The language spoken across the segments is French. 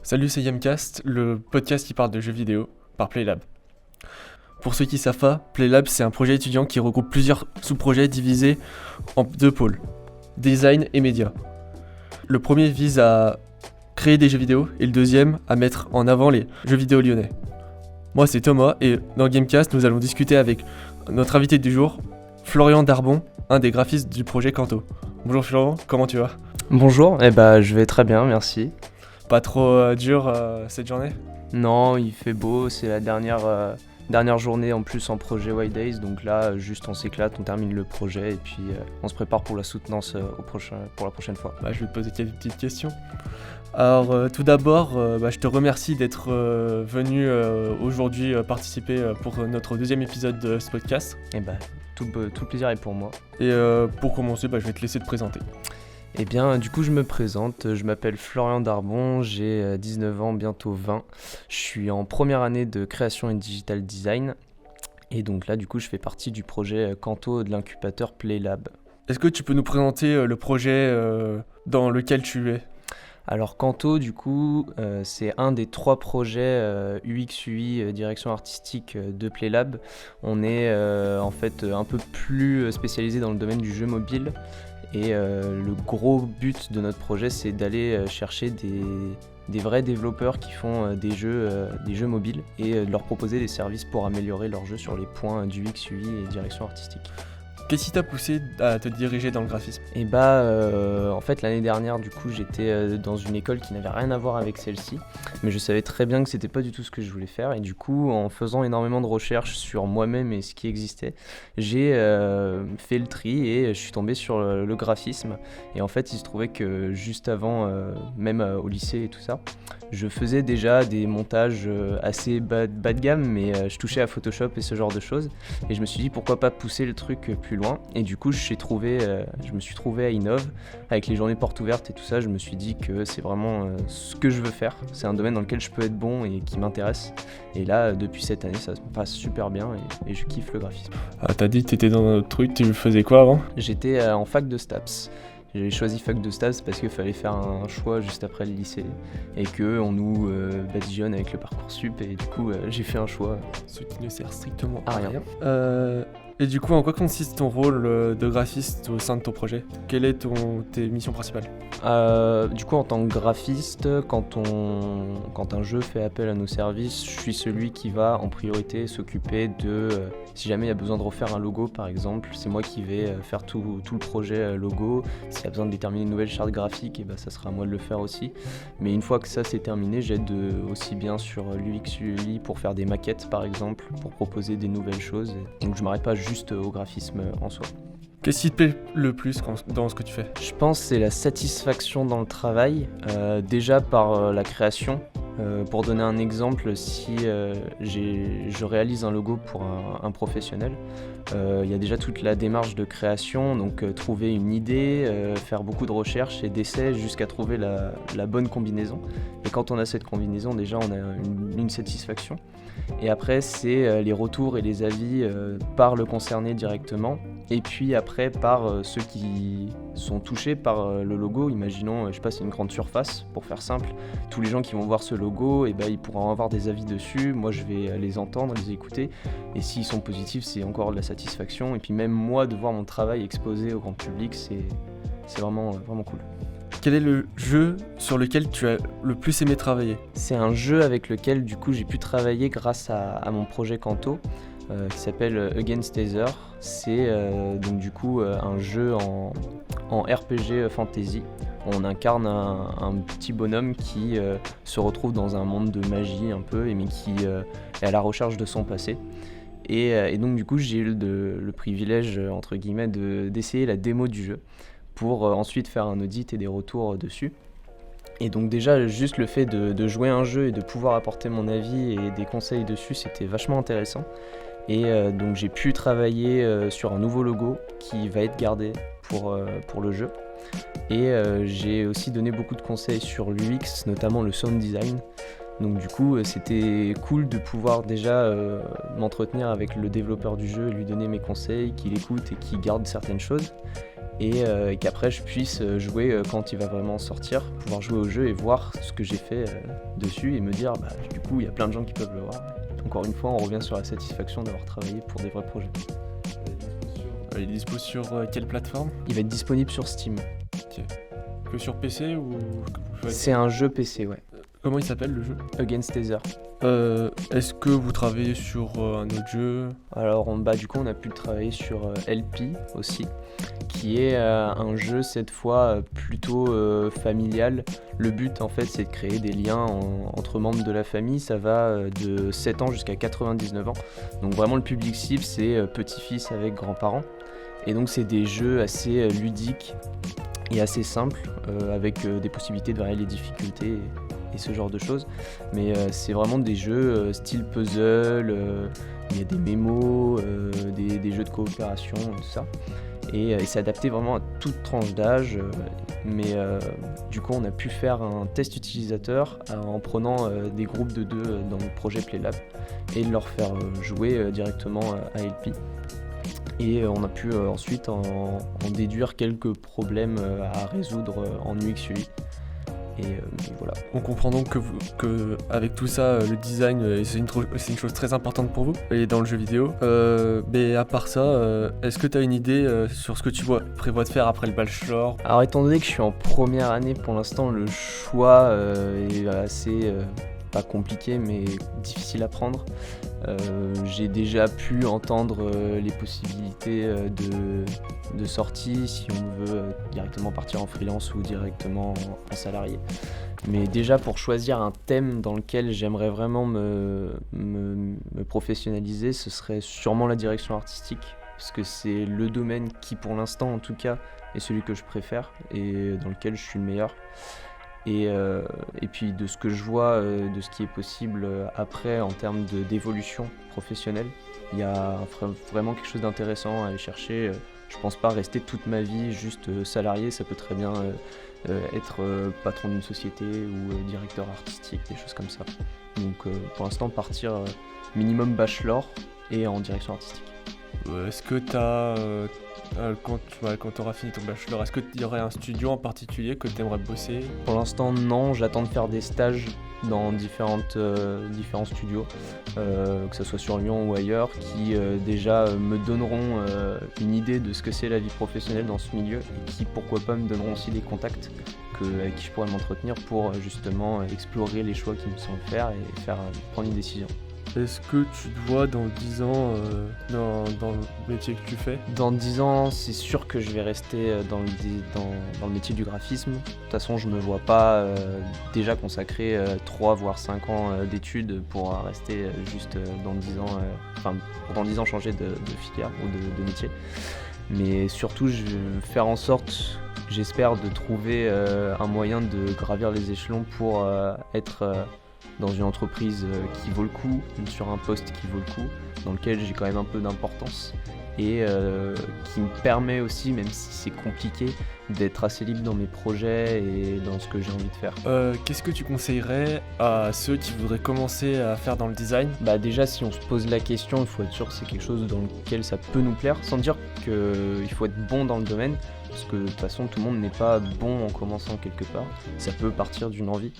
Salut, c'est Yamcast, le podcast qui parle de jeux vidéo par Playlab. Pour ceux qui savent pas, Playlab c'est un projet étudiant qui regroupe plusieurs sous-projets divisés en deux pôles, design et médias. Le premier vise à créer des jeux vidéo et le deuxième à mettre en avant les jeux vidéo lyonnais. Moi c'est Thomas et dans Gamecast nous allons discuter avec notre invité du jour, Florian Darbon, un des graphistes du projet Kanto. Bonjour Florian, comment tu vas ? Bonjour, je vais très bien, merci. Pas trop dur cette journée ? Non, il fait beau, c'est la dernière journée en plus en projet White Days, donc là juste on s'éclate, on termine le projet et puis on se prépare pour la soutenance pour la prochaine fois. Je vais te poser quelques petites questions. Alors tout d'abord, je te remercie d'être venu aujourd'hui participer pour notre deuxième épisode de ce podcast. Tout le plaisir est pour moi. Et pour commencer, je vais te laisser te présenter. Du coup je me présente, je m'appelle Florian Darbon, j'ai 19 ans, bientôt 20. Je suis en première année de création et digital design. Et donc là du coup je fais partie du projet Kanto de l'incubateur Playlab. Est-ce que tu peux nous présenter le projet dans lequel tu es ? Alors Kanto du coup c'est un des 3 projets UX/UI direction artistique de Playlab. On est en fait un peu plus spécialisé dans le domaine du jeu mobile. Et le gros but de notre projet, c'est d'aller chercher des vrais développeurs qui font des jeux mobiles et de leur proposer des services pour améliorer leurs jeux sur les points du UX, UI et direction artistique. Qu'est-ce qui t'a poussé à te diriger dans le graphisme ? En fait l'année dernière du coup j'étais dans une école qui n'avait rien à voir avec celle-ci, mais je savais très bien que c'était pas du tout ce que je voulais faire et du coup en faisant énormément de recherches sur moi-même et ce qui existait, j'ai fait le tri et je suis tombé sur le graphisme. Et en fait il se trouvait que juste avant, même au lycée et tout ça, je faisais déjà des montages assez bas de gamme, mais je touchais à Photoshop et ce genre de choses et je me suis dit pourquoi pas pousser le truc plus loin. Et du coup je me suis trouvé à Innov avec les journées portes ouvertes et tout ça. Je me suis dit que c'est vraiment ce que je veux faire, c'est un domaine dans lequel je peux être bon et qui m'intéresse. Et là depuis cette année ça se passe super bien et je kiffe le graphisme. T'as dit que t'étais dans un autre truc, tu faisais quoi avant ? J'étais en fac de STAPS. J'ai choisi fac de STAPS parce qu'il fallait faire un choix juste après le lycée et qu'on nous badigeonne avec le Parcoursup et du coup j'ai fait un choix. Ce qui ne sert strictement à rien. Et du coup, en quoi consiste ton rôle de graphiste au sein de ton projet ? Quelle est tes missions principales ? Du coup, en tant que graphiste, quand un jeu fait appel à nos services, je suis celui qui va en priorité s'occuper de... si jamais il y a besoin de refaire un logo par exemple, c'est moi qui vais faire tout le projet logo. S'il y a besoin de déterminer une nouvelle charte graphique, ça sera à moi de le faire aussi. Mais une fois que ça c'est terminé, j'aide aussi bien sur l'UX UI pour faire des maquettes par exemple, pour proposer des nouvelles choses. Donc je m'arrête pas juste au graphisme en soi. Qu'est-ce qui te plaît le plus dans ce que tu fais ? Je pense que c'est la satisfaction dans le travail, déjà par la création. Pour donner un exemple, si je réalise un logo pour un professionnel, il y a déjà toute la démarche de création, donc trouver une idée, faire beaucoup de recherches et d'essais jusqu'à trouver la bonne combinaison. Et quand on a cette combinaison, déjà on a une satisfaction. Et après c'est les retours et les avis par le concerné directement. Et puis après par ceux qui sont touchés par le logo. Imaginons, c'est une grande surface, pour faire simple. Tous les gens qui vont voir ce logo, ils pourront avoir des avis dessus. Moi je vais les entendre, les écouter. Et s'ils sont positifs, c'est encore de la satisfaction. Et puis même moi, de voir mon travail exposé au grand public, c'est vraiment, vraiment cool. Quel est le jeu sur lequel tu as le plus aimé travailler ? C'est un jeu avec lequel du coup j'ai pu travailler grâce à mon projet Kanto. Qui s'appelle Against Tether. C'est donc du coup un jeu en RPG fantasy. On incarne un petit bonhomme qui se retrouve dans un monde de magie un peu, mais qui est à la recherche de son passé. Et donc du coup j'ai eu le privilège entre guillemets d'essayer la démo du jeu pour ensuite faire un audit et des retours dessus. Et donc déjà juste le fait de jouer un jeu et de pouvoir apporter mon avis et des conseils dessus, c'était vachement intéressant. Et donc j'ai pu travailler sur un nouveau logo qui va être gardé pour le jeu. Et j'ai aussi donné beaucoup de conseils sur l'UX, notamment le sound design. Donc du coup c'était cool de pouvoir déjà m'entretenir avec le développeur du jeu et lui donner mes conseils, qu'il écoute et qu'il garde certaines choses. et qu'après je puisse jouer quand il va vraiment sortir, pouvoir jouer au jeu et voir ce que j'ai fait dessus et me dire du coup il y a plein de gens qui peuvent le voir. Encore une fois, on revient sur la satisfaction d'avoir travaillé pour des vrais projets. Il est dispo sur quelle plateforme? Il va être disponible sur Steam. Ok. Que sur PC ou... C'est un jeu PC, ouais. Comment il s'appelle le jeu? Against Tether. Est-ce que vous travaillez sur un autre jeu? Alors du coup on a pu travailler sur LP aussi, qui est un jeu cette fois plutôt familial. Le but en fait c'est de créer des liens entre membres de la famille, ça va de 7 ans jusqu'à 99 ans. Donc vraiment le public cible c'est petit-fils avec grands-parents. Et donc c'est des jeux assez ludiques et assez simples, avec des possibilités de varier les difficultés et ce genre de choses, mais c'est vraiment des jeux style puzzle, il y a des mémos, des jeux de coopération, tout ça, et c'est adapté vraiment à toute tranche d'âge, mais du coup on a pu faire un test utilisateur en prenant des groupes de 2 dans le projet Playlab et leur faire jouer directement à LP. Et on a pu ensuite en déduire quelques problèmes à résoudre en UX UI. Et voilà. On comprend donc que avec tout ça, le design c'est une chose très importante pour vous et dans le jeu vidéo. Mais à part ça, est-ce que tu as une idée sur ce que tu prévois de faire après le bachelor? Alors étant donné que je suis en première année pour l'instant, le choix est assez pas compliqué mais difficile à prendre. J'ai déjà pu entendre les possibilités de sortie si on veut directement partir en freelance ou directement en salarié. Mais déjà pour choisir un thème dans lequel j'aimerais vraiment me professionnaliser, ce serait sûrement la direction artistique, parce que c'est le domaine qui pour l'instant en tout cas est celui que je préfère et dans lequel je suis le meilleur. Et puis de ce que je vois, de ce qui est possible après en termes d'évolution professionnelle, il y a vraiment quelque chose d'intéressant à aller chercher. Je pense pas rester toute ma vie juste salarié, ça peut très bien être patron d'une société ou directeur artistique, des choses comme ça. Donc pour l'instant partir minimum bachelor et en direction artistique. Est-ce que tu as, quand tu auras fini ton bachelor, est-ce qu'il y aurait un studio en particulier que tu aimerais bosser? Pour l'instant non, j'attends de faire des stages dans différents studios, que ce soit sur Lyon ou ailleurs, qui déjà me donneront une idée de ce que c'est la vie professionnelle dans ce milieu et qui pourquoi pas me donneront aussi des contacts avec qui je pourrais m'entretenir pour justement explorer les choix qui me sont faits et prendre une décision. Est-ce que tu te vois dans 10 ans dans le métier que tu fais? Dans 10 ans, c'est sûr que je vais rester dans le métier du graphisme. De toute façon, je me vois pas déjà consacrer 3 voire 5 ans d'études pour rester juste dans 10 ans, pour dans 10 ans changer de filière ou de métier. Mais surtout, je vais faire en sorte, j'espère, de trouver un moyen de gravir les échelons pour être dans une entreprise qui vaut le coup, sur un poste qui vaut le coup, dans lequel j'ai quand même un peu d'importance et qui me permet aussi, même si c'est compliqué, d'être assez libre dans mes projets et dans ce que j'ai envie de faire. Qu'est-ce que tu conseillerais à ceux qui voudraient commencer à faire dans le design? Déjà, si on se pose la question, il faut être sûr que c'est quelque chose dans lequel ça peut nous plaire, sans dire qu'il faut être bon dans le domaine, parce que de toute façon tout le monde n'est pas bon en commençant quelque part, ça peut partir d'une envie,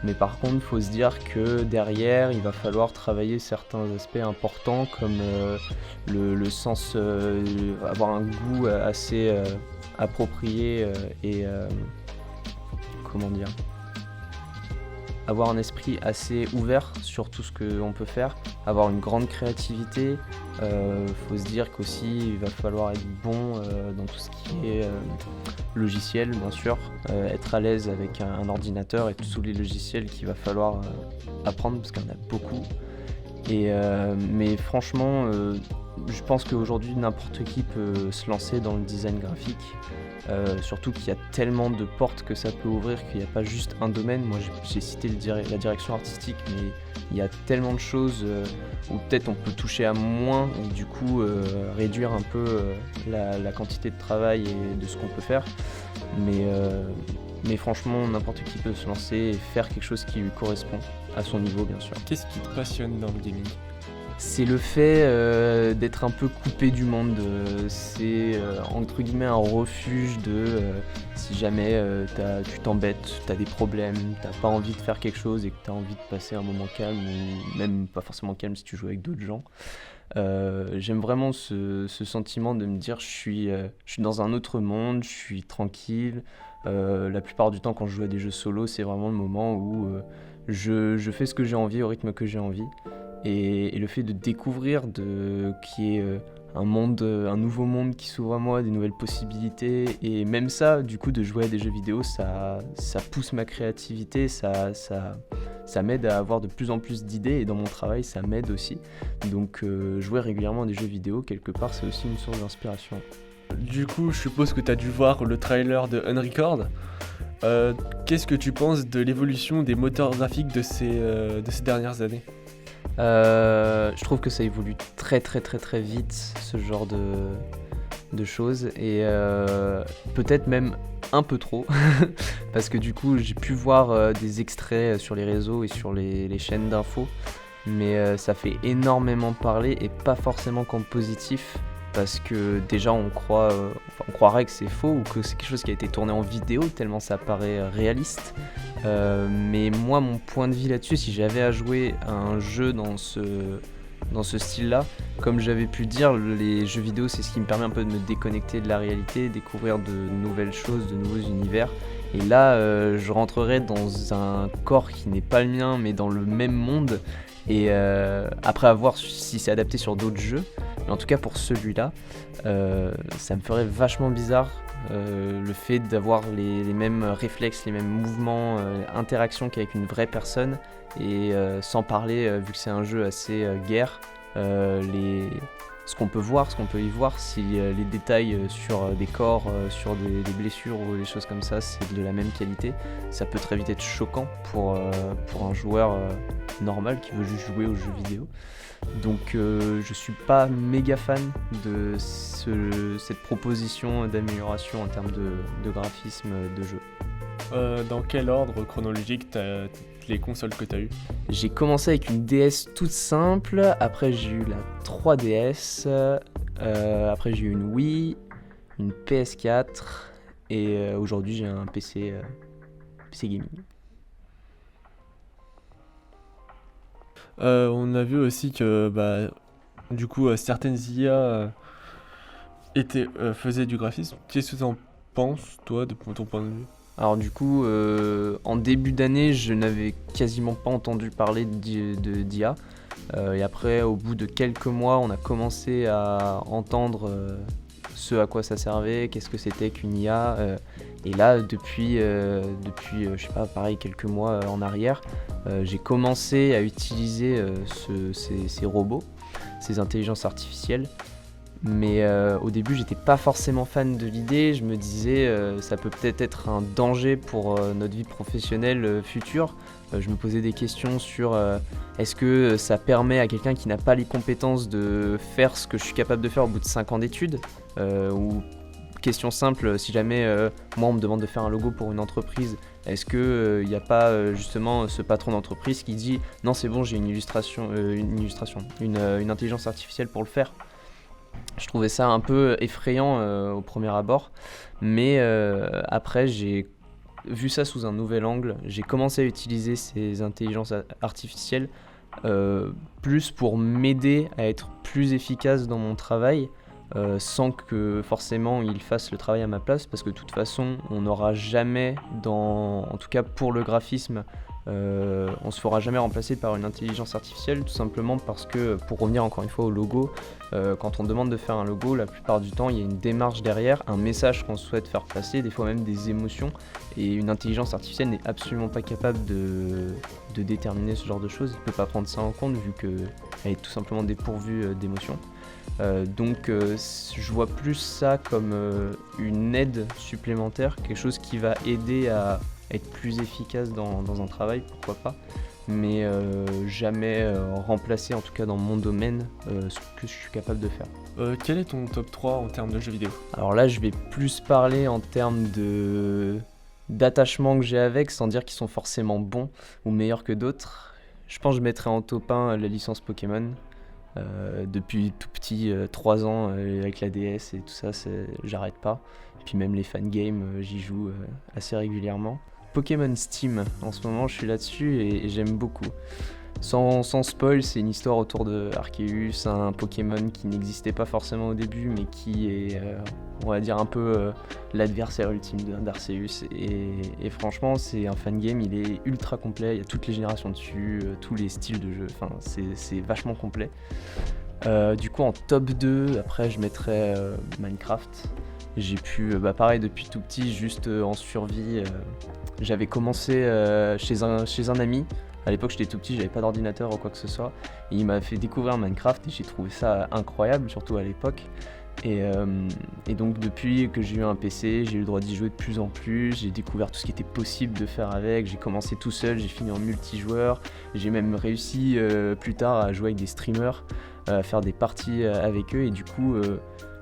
mais par contre il faut se dire que derrière il va falloir travailler certains aspects importants comme le sens, avoir un goût assez approprié et comment dire, avoir un esprit assez ouvert sur tout ce qu'on peut faire, avoir une grande créativité. Faut se dire qu'aussi il va falloir être bon dans tout ce qui est logiciel, bien sûr, être à l'aise avec un ordinateur et tous les logiciels qu'il va falloir apprendre parce qu'il y en a beaucoup. Mais franchement, je pense qu'aujourd'hui n'importe qui peut se lancer dans le design graphique. Surtout qu'il y a tellement de portes que ça peut ouvrir qu'il n'y a pas juste un domaine. Moi j'ai cité la direction artistique, mais il y a tellement de choses où peut-être on peut toucher à moins et du coup réduire un peu la quantité de travail et de ce qu'on peut faire. Mais franchement n'importe qui peut se lancer et faire quelque chose qui lui correspond à son niveau bien sûr. Qu'est-ce qui te passionne dans le gaming ? C'est le fait d'être un peu coupé du monde. C'est entre guillemets un refuge si jamais tu t'embêtes, tu as des problèmes, tu n'as pas envie de faire quelque chose et que tu as envie de passer un moment calme ou même pas forcément calme si tu joues avec d'autres gens. J'aime vraiment ce sentiment de me dire je suis dans un autre monde, je suis tranquille. La plupart du temps quand je joue à des jeux solo, c'est vraiment le moment où je fais ce que j'ai envie au rythme que j'ai envie. Et le fait de découvrir qu'il y ait un nouveau monde qui s'ouvre à moi, des nouvelles possibilités, et même ça, du coup, de jouer à des jeux vidéo, ça pousse ma créativité, ça m'aide à avoir de plus en plus d'idées, et dans mon travail, ça m'aide aussi. Donc jouer régulièrement à des jeux vidéo, quelque part, c'est aussi une source d'inspiration. Du coup, je suppose que tu as dû voir le trailer de Unrecord. Qu'est-ce que tu penses de l'évolution des moteurs graphiques de ces dernières années ? Je trouve que ça évolue très très très très vite, ce genre de choses, et peut-être même un peu trop, parce que du coup j'ai pu voir des extraits sur les réseaux et sur les chaînes d'infos, mais ça fait énormément parler et pas forcément qu'en positif, parce que déjà on croirait que c'est faux ou que c'est quelque chose qui a été tourné en vidéo tellement ça paraît réaliste. Mais moi, mon point de vue là-dessus, si j'avais à jouer à un jeu dans ce style-là, comme j'avais pu dire, les jeux vidéo, c'est ce qui me permet un peu de me déconnecter de la réalité, découvrir de nouvelles choses, de nouveaux univers. Et là, je rentrerais dans un corps qui n'est pas le mien, mais dans le même monde. Et après, à voir si c'est adapté sur d'autres jeux. Mais en tout cas, pour celui-là, ça me ferait vachement bizarre. Le fait d'avoir les mêmes réflexes, les mêmes mouvements, interactions qu'avec une vraie personne, et sans parler, vu que c'est un jeu assez guerre, ce qu'on peut y voir, si les détails sur des corps, sur des blessures ou des choses comme ça, c'est de la même qualité, ça peut très vite être choquant pour un joueur normal qui veut juste jouer aux jeux vidéo. Donc je suis pas méga fan de cette proposition d'amélioration en termes de graphisme de jeu. Dans quel ordre chronologique les consoles que tu as eues ? J'ai commencé avec une DS toute simple, après j'ai eu la 3DS, après j'ai eu une Wii, une PS4 et aujourd'hui j'ai un PC gaming. On a vu aussi que du coup certaines IA faisaient du graphisme. Qu'est-ce que tu en penses, toi, de ton point de vue ? Alors du coup, en début d'année, je n'avais quasiment pas entendu parler d'IA. Et après, au bout de quelques mois, on a commencé à entendre ce à quoi ça servait, qu'est-ce que c'était qu'une IA. Et là, depuis je sais pas, pareil, quelques mois en arrière, j'ai commencé à utiliser ces robots, ces intelligences artificielles. Mais au début, j'étais pas forcément fan de l'idée. Je me disais, ça peut peut-être être un danger pour notre vie professionnelle future. Je me posais des questions sur est-ce que ça permet à quelqu'un qui n'a pas les compétences de faire ce que je suis capable de faire au bout de 5 ans d'études, ou question simple, si jamais moi on me demande de faire un logo pour une entreprise, est-ce qu'il n'y a pas justement ce patron d'entreprise qui dit non c'est bon, j'ai une intelligence artificielle pour le faire. Je trouvais ça un peu effrayant au premier abord, mais après j'ai vu ça sous un nouvel angle. J'ai commencé à utiliser ces intelligences artificielles plus pour m'aider à être plus efficace dans mon travail, sans que forcément ils fassent le travail à ma place, parce que de toute façon on n'aura jamais, en tout cas pour le graphisme, on se fera jamais remplacer par une intelligence artificielle, tout simplement parce que, pour revenir encore une fois au logo, quand on demande de faire un logo, la plupart du temps il y a une démarche derrière, un message qu'on souhaite faire passer, des fois même des émotions, et une intelligence artificielle n'est absolument pas capable de déterminer ce genre de choses. Il ne peut pas prendre ça en compte vu qu'elle est tout simplement dépourvue d'émotions. Donc je vois plus ça comme une aide supplémentaire, quelque chose qui va aider à être plus efficace dans un travail, pourquoi pas, mais jamais remplacer, en tout cas dans mon domaine, ce que je suis capable de faire. Quel est ton top 3 en termes de jeux vidéo ? Alors là je vais plus parler en termes d'attachement que j'ai avec, sans dire qu'ils sont forcément bons ou meilleurs que d'autres. Je pense que je mettrais en top 1 la licence Pokémon. Depuis tout petit, 3 ans, avec la DS et tout ça, j'arrête pas. Et puis même les fangames, j'y joue assez régulièrement. Pokémon Steam, en ce moment je suis là-dessus et j'aime beaucoup. Sans spoil, c'est une histoire autour de Arceus, un Pokémon qui n'existait pas forcément au début, mais qui est, on va dire, un peu l'adversaire ultime d'Arceus. Et franchement, c'est un fangame, il est ultra complet, il y a toutes les générations dessus, tous les styles de jeu, enfin, c'est vachement complet. Du coup, en top 2, après, je mettrais Minecraft. J'ai pu, pareil, depuis tout petit, juste en survie. J'avais commencé chez un ami. À l'époque, j'étais tout petit, j'avais pas d'ordinateur ou quoi que ce soit. Et il m'a fait découvrir Minecraft et j'ai trouvé ça incroyable, surtout à l'époque. Et donc, depuis que j'ai eu un PC, j'ai eu le droit d'y jouer de plus en plus. J'ai découvert tout ce qui était possible de faire avec. J'ai commencé tout seul, j'ai fini en multijoueur. J'ai même réussi plus tard à jouer avec des streamers, à faire des parties avec eux. Et du coup,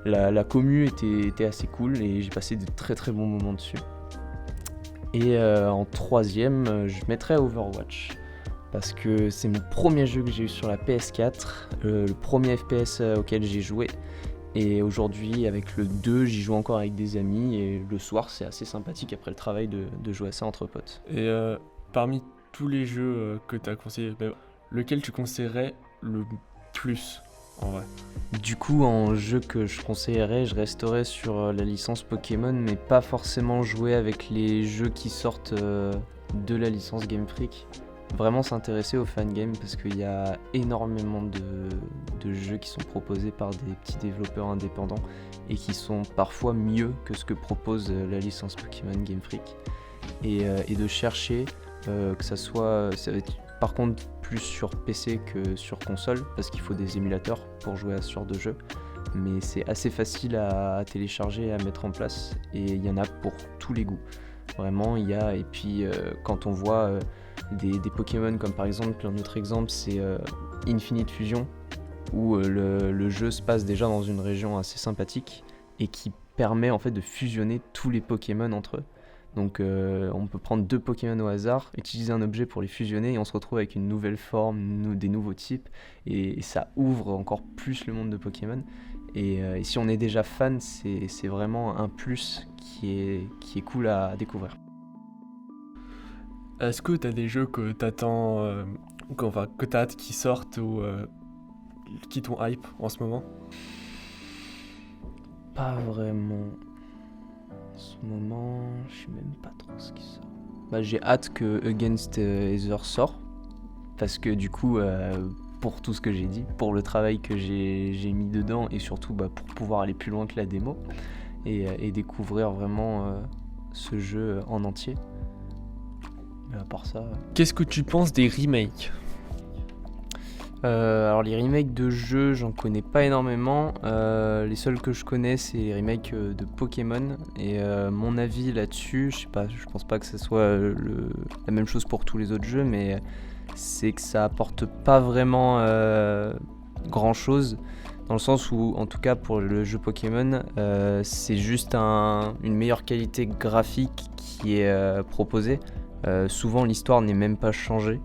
la commu était assez cool et j'ai passé de très très bons moments dessus. Et en troisième, je mettrais Overwatch. Parce que c'est mon premier jeu que j'ai eu sur la PS4, le premier FPS auquel j'ai joué. Et aujourd'hui, avec le 2, j'y joue encore avec des amis. Et le soir, c'est assez sympathique après le travail de jouer à ça entre potes. Et parmi tous les jeux que tu as conseillés, lequel tu conseillerais le plus en vrai? Du coup, en jeu que je conseillerais, je resterais sur la licence Pokémon, mais pas forcément jouer avec les jeux qui sortent de la licence Game Freak. Vraiment s'intéresser aux fangames parce qu'il y a énormément de jeux qui sont proposés par des petits développeurs indépendants et qui sont parfois mieux que ce que propose la licence Pokémon Game Freak. Et de chercher que ça va être par contre plus sur PC que sur console parce qu'il faut des émulateurs pour jouer à ce genre de jeu. Mais c'est assez facile à télécharger et à mettre en place et il y en a pour tous les goûts. Vraiment, il y a, et puis quand on voit des Pokémon comme par exemple, un autre exemple c'est Infinite Fusion où le jeu se passe déjà dans une région assez sympathique et qui permet en fait de fusionner tous les Pokémon entre eux. Donc on peut prendre 2 Pokémon au hasard, utiliser un objet pour les fusionner et on se retrouve avec une nouvelle forme, des nouveaux types et ça ouvre encore plus le monde de Pokémon. Et si on est déjà fan, c'est vraiment un plus qui est cool à découvrir. Est-ce que tu as des jeux que t'attends, que t'as hâte qu'ils sortent ou qui t'ont hype en ce moment? Pas vraiment. En ce moment, je sais même pas trop ce qui sort. J'ai hâte que Against Ether sort. Parce que du coup, pour tout ce que j'ai dit, pour le travail que j'ai mis dedans et surtout pour pouvoir aller plus loin que la démo et découvrir vraiment ce jeu en entier. Mais à part ça... Qu'est-ce que tu penses des remakes? Alors les remakes de jeux, j'en connais pas énormément. Les seuls que je connais, c'est les remakes de Pokémon. Et mon avis là-dessus, je pense pas que ce soit la même chose pour tous les autres jeux, mais c'est que ça apporte pas vraiment grand chose. Dans le sens où, en tout cas pour le jeu Pokémon, c'est juste une meilleure qualité graphique qui est proposée. Souvent l'histoire n'est même pas changée.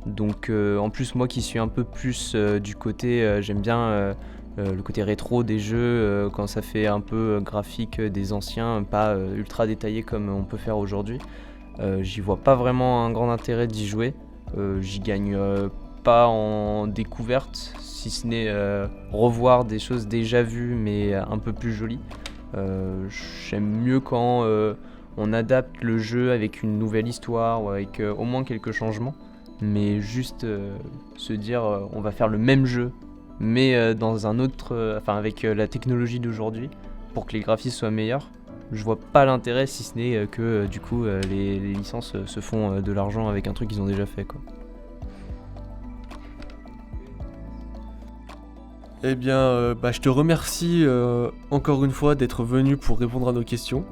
Donc en plus moi qui suis un peu plus du côté, j'aime bien le côté rétro des jeux quand ça fait un peu graphique des anciens, pas ultra détaillé comme on peut faire aujourd'hui. J'y vois pas vraiment un grand intérêt d'y jouer. J'y gagne pas en découverte, si ce n'est revoir des choses déjà vues mais un peu plus jolies. J'aime mieux quand on adapte le jeu avec une nouvelle histoire ou avec au moins quelques changements. Mais juste se dire on va faire le même jeu mais dans un autre, avec la technologie d'aujourd'hui pour que les graphismes soient meilleurs. Je vois pas l'intérêt si ce n'est que du coup les licences se font de l'argent avec un truc qu'ils ont déjà fait quoi. Eh bien je te remercie encore une fois d'être venu pour répondre à nos questions.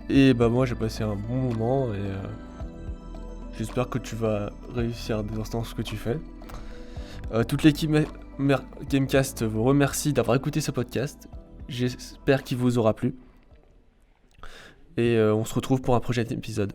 Et moi j'ai passé un bon moment et j'espère que tu vas réussir dans ce que tu fais. Toute l'équipe Gamecast vous remercie d'avoir écouté ce podcast. J'espère qu'il vous aura plu. Et on se retrouve pour un prochain épisode.